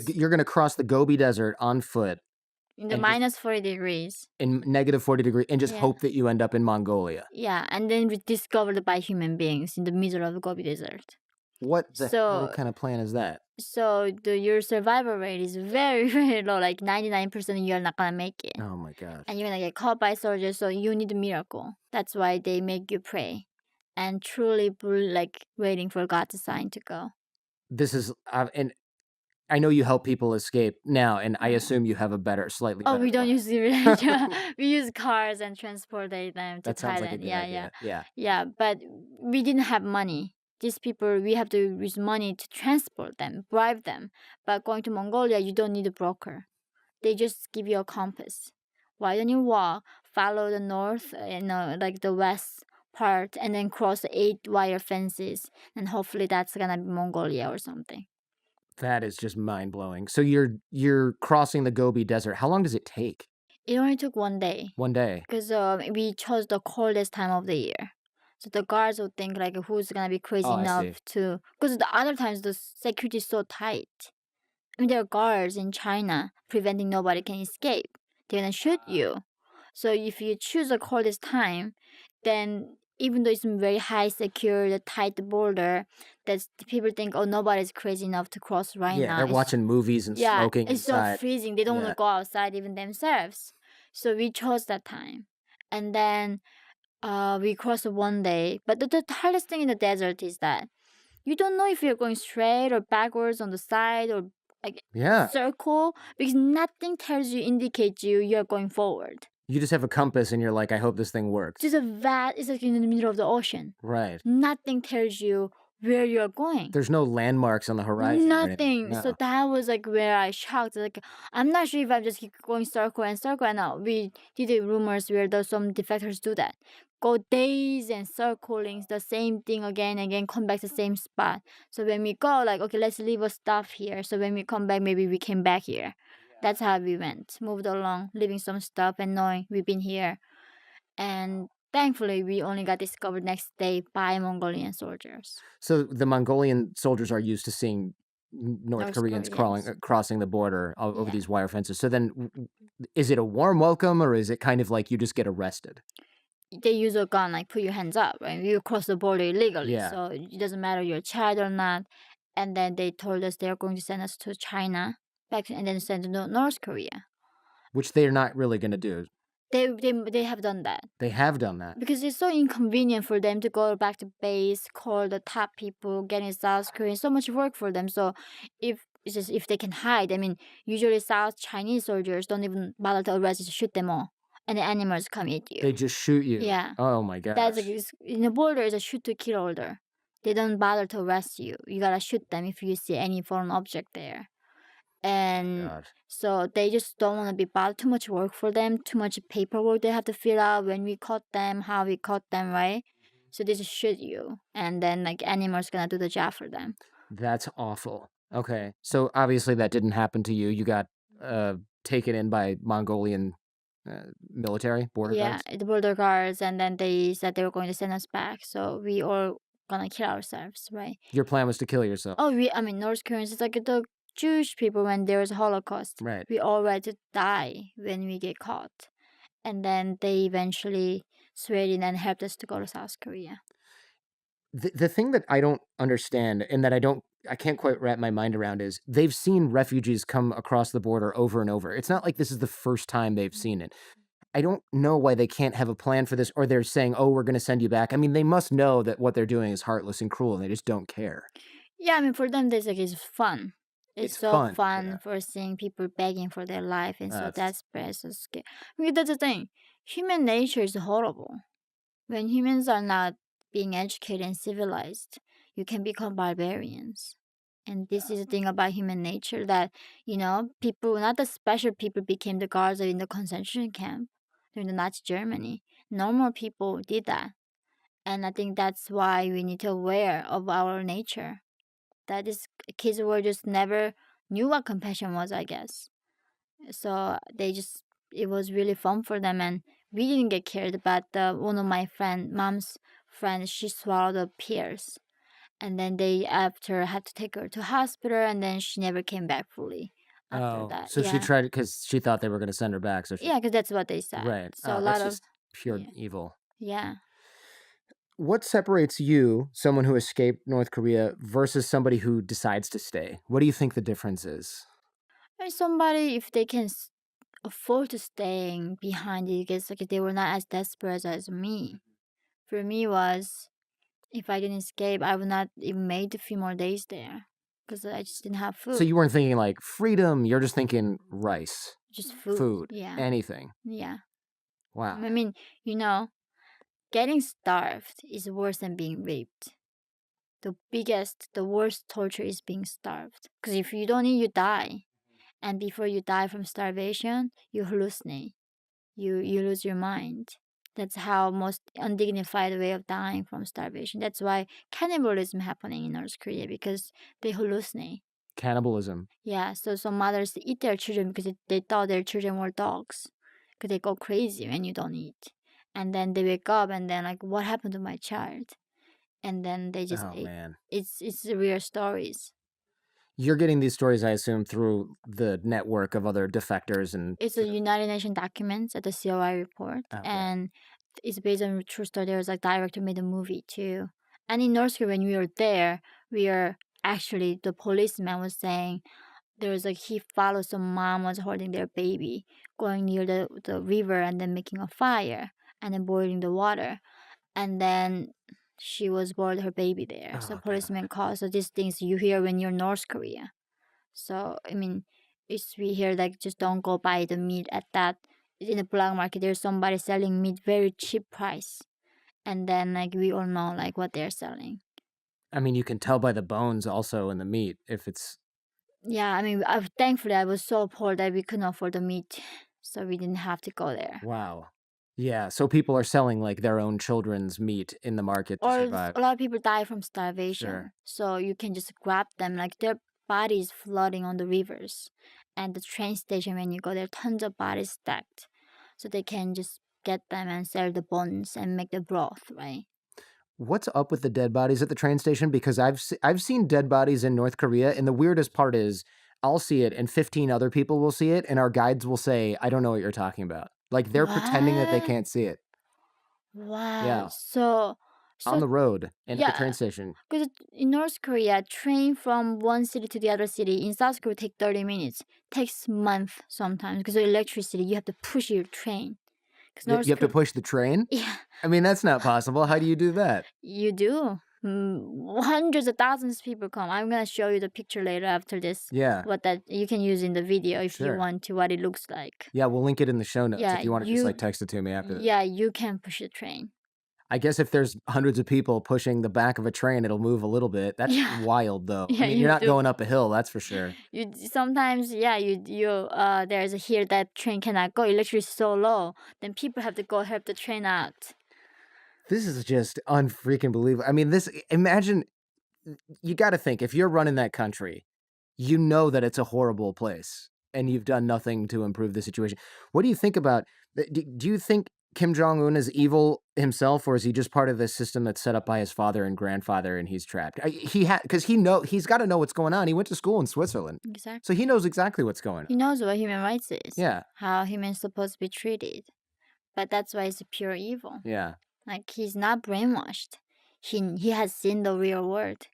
You're going to cross the Gobi Desert on foot in the and just minus 40 degrees. in negative 40 degrees and just Yeah. hope that you end up in Mongolia. Yeah, and then discovered by human beings in the middle of the Gobi Desert. What the hell So kind of plan is that? so your survival rate is very, very low, like 99% you're not gonna make it. Oh my gosh. And you're gonna get caught by soldiers, so you need a miracle. That's why they make you pray and truly like waiting for God's sign to go. This is and I know you help people escape now, and I Yeah. assume you have a slightly Oh, better we don't plan. use the we use cars and transport them to That sounds like a Thailand. good Yeah, idea. Yeah. yeah. But we didn't have money. These people, we have to use money to transport them, bribe them. But going to Mongolia, you don't need a broker. They just give you a compass. Why don't you walk, follow the north, like the west part, and then cross the 8 wire fences, and hopefully that's gonna be Mongolia or something. That is just mind-blowing. So you're crossing the Gobi Desert. How long does it take? It only took 1 day. One day. Because we chose the coldest time of the year. So the guards would think like who's gonna be crazy Oh, I see. enough to, because the other times the security is so tight. I mean, there are guards in China preventing nobody can escape. They're gonna shoot you. So if you choose the coldest time, then even though it's very high secure, the tight border, that people think, oh, nobody's crazy enough to cross right Yeah, now. they're It's- watching movies and yeah, smoking it's so inside. freezing. They don't want Yeah. to go outside even themselves. So we chose that time. And then we crossed 1 day. But the hardest thing in the desert is that you don't know if you're going straight or backwards on the side or like Yeah. circle, because nothing tells you, indicates you're going forward. You just have a compass and you're like, I hope this thing works. Just it's like in the middle of the ocean. Right. Nothing tells you where you're going. There's no landmarks on the horizon. or anything. Nothing. So No. that was like where I shocked. Like I'm not sure if I'm just keep going circle and circle. And now we did the rumors where some defectors do that. Go days and circling the same thing again and again, come back to the same spot. So when we go, like, okay, let's leave our stuff here. So when we come back, maybe we came back here. That's how we went, moved along, leaving some stuff and knowing we've been here. And thankfully, we only got discovered next day by Mongolian soldiers. So the Mongolian soldiers are used to seeing North North Koreans Koreans. crossing the border over Yeah. these wire fences. So then, is it a warm welcome or is it kind of like you just get arrested? They use a gun, like put your hands up, right? You cross the border illegally, Yeah. so it doesn't matter you're a child or not. And then they told us they're going to send us to China, and then send to North Korea. Which they're not really going to do. They have done that They have done that. because it's so inconvenient for them to go back to base, call the top people, get in South Korea. So much work for them. So if they can hide, I mean, usually South Chinese soldiers don't even bother to arrest, just shoot them all, and the animals come eat you. They just shoot you. Yeah. Oh my gosh. That's like, in the border is a shoot to kill order. They don't bother to arrest you. You gotta shoot them if you see any foreign object there. And God. so they just don't want to be bothered. Too much work for them. Too much paperwork they have to fill out when we caught them, how we caught them, right? So they just shoot you, and then like animals gonna do the job for them. That's awful. Okay. So obviously that didn't happen to you. You got taken in by Mongolian military border Yeah, guards. the border guards, and then they said they were going to send us back. So we all gonna kill ourselves, right? Your plan was to kill yourself. Oh, I mean, North Koreans, it's like the Jewish people when there was a Holocaust. Right. We all ready to die when we get caught. And then they eventually swayed in and helped us to go to South Korea. The thing that I don't understand and that I can't quite wrap my mind around is they've seen refugees come across the border over and over. It's not like this is the first time they've seen it. I don't know why they can't have a plan for this, or they're saying, oh, we're going to send you back. I mean, they must know that what they're doing is heartless and cruel, and they just don't care. Yeah, I mean, for them, it's fun. It's so fun, fun yeah. for seeing people begging for their life and so That's- desperate, so scared. I mean, that's the thing. Human nature is horrible. When humans are not being educated and civilized, you can become barbarians. And this is the thing about human nature that, people, not the special people, became the guards in the concentration camp during the Nazi Germany. Normal people did that. And I think that's why we need to aware of our nature. That is, kids were just never knew what compassion was, I guess. So it was really fun for them, and we didn't get killed, but one of my mom's friends, she swallowed the pears. and then they after had to take her to hospital, and then she never came back fully after Oh, that. so she Yeah, tried it because she thought they were gonna send her back, so she yeah, because that's what they said. right. So a Oh, lot that's of just pure yeah, evil. yeah. What separates you, someone who escaped North Korea, versus somebody who decides to stay? What do you think the difference is? And somebody, if they can afford to staying behind it, because like they were not as desperate as me. For me was, if I didn't escape, I would not even made a few more days there because I just didn't have So food. you weren't thinking like freedom, you're just thinking rice, Just food. food, Yeah. anything. Yeah. Wow. I mean, you know, getting starved is worse than being raped. The worst torture is being starved. Because if you don't eat, you die. And before you die from starvation, you hallucinate. You lose your mind. That's how most undignified way of dying from starvation. That's why cannibalism happening in North Korea, because they hallucinate. Cannibalism. Yeah, so some mothers eat their children because they thought their children were dogs. Because they go crazy when you don't eat. And then they wake up and then like, what happened to my child? And then they just Oh ate. man. It's real stories. You're getting these stories, I assume, through the network of other defectors and It's a United Nations documents at the COI report, okay. and it's based on a true story. There was like director made a movie too. And in North Korea, when we were there, we are actually the policeman was saying there was like he followed some mom was holding their baby, going near the river and then making a fire and then boiling the water, and then she was boiled her baby there. So Oh god. policeman called. So these things you hear when you're North Korea. So I mean, it's we hear like just don't go buy the meat at that in the black market. There's somebody selling meat very cheap price, and then like we all know like what they're selling. I mean, you can tell by the bones also in the meat if it's Yeah, I mean, thankfully I was so poor that we couldn't afford the meat, so we didn't have to go there. wow. Yeah, so people are selling like their own children's meat in the market to Or survive. a lot of people die from Sure. starvation, so you can just grab them like their bodies floating on the rivers, and the train station when you go there, tons of bodies stacked, so they can just get them and sell the bones and make the broth, right? What's up with the dead bodies at the train station? Because I've seen dead bodies in North Korea, and the weirdest part is I'll see it, and 15 other people will see it, and our guides will say, "I don't know what you're talking about." Like they're pretending that they What? can't see it. Wow. Yeah, on So the road and at the yeah, train station. because in North Korea, train from one city to the other city in South Korea take 30 minutes. Takes month sometimes because of electricity. You have to push your train. Because You North have to Korea, push the train. yeah, I mean, that's not possible. How do you do that? you do. Hundreds of thousands of people come. I'm gonna show you the picture later after this. Yeah, What that you can use in the video if you sure. want to. What it looks like. Yeah, we'll link it in the show notes Yeah, if you want to just like text it to me after. you can push the train. I guess if there's hundreds of people pushing the back of a train, it'll move a little bit. That's Yeah, wild, though. I yeah, mean, you're you not do. going up a hill, that's for sure. You sometimes, yeah, there's a here that train cannot go. Electricity is so low, then people have to go help the train out. This is just unfreaking believable. I mean, imagine, you got to think, if you're running that country, you know that it's a horrible place and you've done nothing to improve the situation. What do you think about, do you think Kim Jong Un is evil himself, or is he just part of this system that's set up by his father and grandfather and he's trapped? Because he's got to know what's going on. He went to school in Switzerland, so Exactly. he knows exactly what's going on. He knows what human rights is, Yeah, how humans supposed to be treated, but that's why it's pure evil. yeah. Like he's not brainwashed. He has seen the real world.